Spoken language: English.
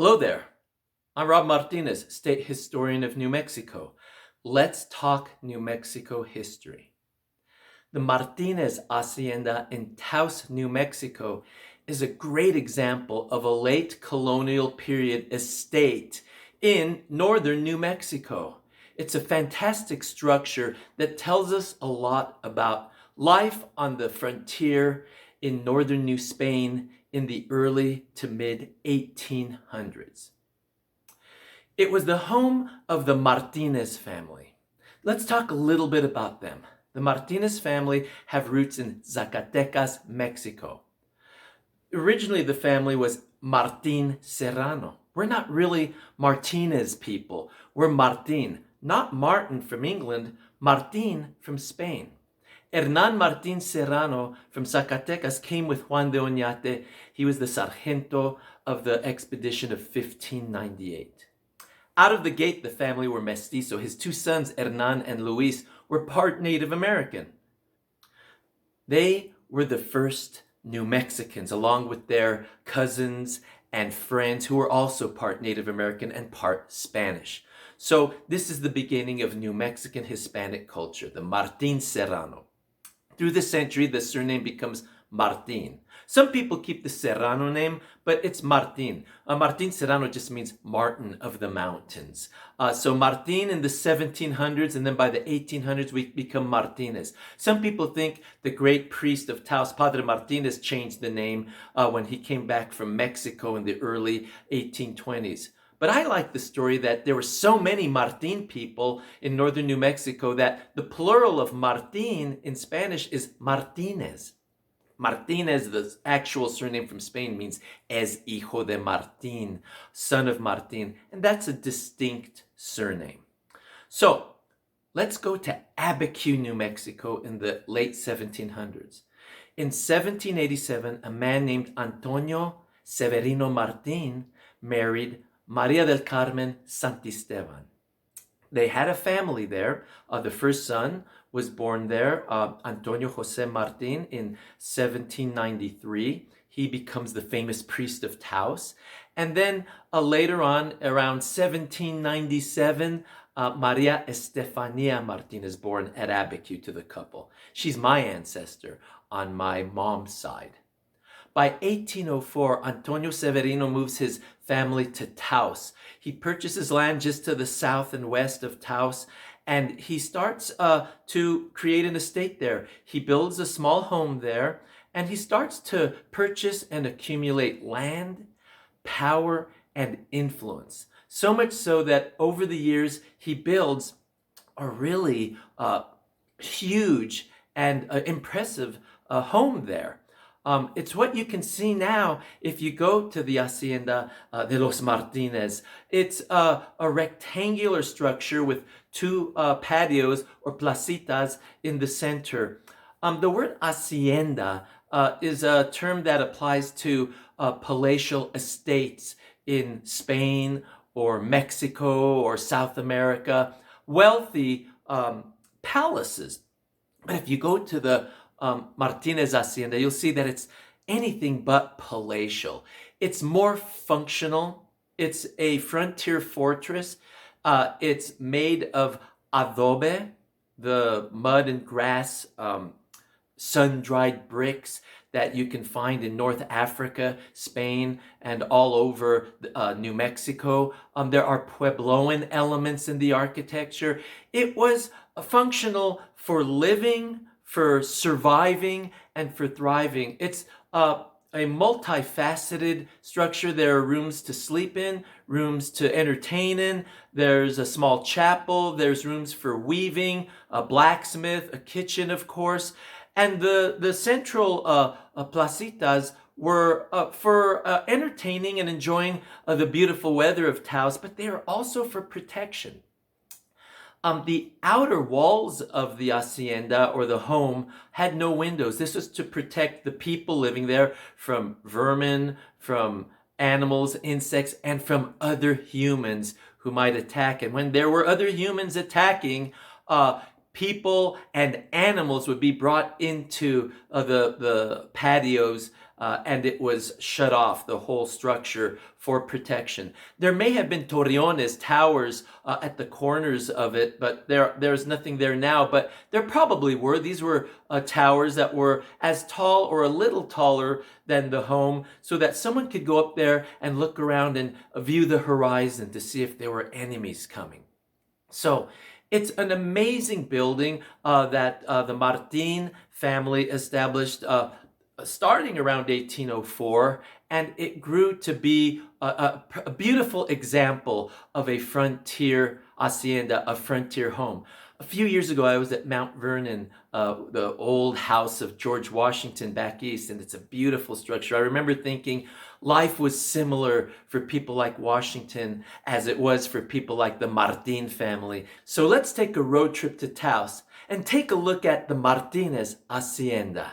Hello there. I'm Rob Martinez, State Historian of New Mexico. Let's talk New Mexico history. The Martinez Hacienda in Taos, New Mexico is a great example of a late colonial period estate in northern New Mexico. It's a fantastic structure that tells us a lot about life on the frontier in northern New Spain in the early to mid 1800s. It was the home of the Martinez family. Let's talk a little bit about them. The Martinez family have roots in Zacatecas, Mexico. Originally, the family was Martin Serrano. We're not really Martinez people. We're Martin, not Martin from England, Martin from Spain. Hernan Martin Serrano from Zacatecas came with Juan de Oñate. He was the sargento of the expedition of 1598. Out of the gate, the family were mestizo. His two sons, Hernan and Luis, were part Native American. They were the first New Mexicans, along with their cousins and friends who were also part Native American and part Spanish. So this is the beginning of New Mexican Hispanic culture, the Martin Serrano. Through the century, the surname becomes Martin. Some people keep the Serrano name, but it's Martin. Martin Serrano just means Martin of the mountains. So Martin in the 1700s, and then by the 1800s, we become Martinez. Some people think the great priest of Taos, Padre Martinez, changed the name when he came back from Mexico in the early 1820s. But I like the story that there were so many Martin people in northern New Mexico that the plural of Martin in Spanish is Martinez. Martinez, the actual surname from Spain, means es hijo de Martin, son of Martin, and that's a distinct surname. So let's go to Abiquiu, New Mexico in the late 1700s. In 1787, a man named Antonio Severino Martin married Maria del Carmen Santisteban. They had a family there. The first son was born there, Antonio Jose Martin, in 1793. He becomes the famous priest of Taos. And then later on, around 1797, Maria Estefania Martin is born at Abiquiu to the couple. She's my ancestor on my mom's side. By 1804, Antonio Severino moves his family to Taos. He purchases land just to the south and west of Taos, and he starts to create an estate there. He builds a small home there, and he starts to purchase and accumulate land, power, and influence. So much so that over the years, he builds a really huge and impressive home there. It's what you can see now if you go to the Hacienda de los Martinez. It's a rectangular structure with two patios or placitas in the center. The word hacienda is a term that applies to palatial estates in Spain or Mexico or South America, wealthy palaces. But if you go to the Martinez Hacienda, you'll see that it's anything but palatial. It's more functional. It's a frontier fortress. It's made of adobe, the mud and grass, sun-dried bricks that you can find in North Africa, Spain, and all over New Mexico. There are Puebloan elements in the architecture. It was functional for living, for surviving, and for thriving. It's a multifaceted structure. There are rooms to sleep in, rooms to entertain in. There's a small chapel. There's rooms for weaving, a blacksmith, a kitchen, of course. And the central placitas were for entertaining and enjoying the beautiful weather of Taos, but they are also for protection. The outer walls of the hacienda or the home had no windows. This was to protect the people living there from vermin, from animals, insects, and from other humans who might attack. And when there were other humans attacking, people and animals would be brought into the patios, and it was shut off, the whole structure, for protection. There may have been torreones, towers, at the corners of it, but there's nothing there now. But there probably were. These were towers that were as tall or a little taller than the home, so that someone could go up there and look around and view the horizon to see if there were enemies coming. So it's an amazing building that the Martin family established starting around 1804, and it grew to be a beautiful example of a frontier hacienda, a frontier home. A few years ago, I was at Mount Vernon, the old house of George Washington back east, and it's a beautiful structure. I remember thinking life was similar for people like Washington as it was for people like the Martin family. So let's take a road trip to Taos and take a look at the Martinez Hacienda.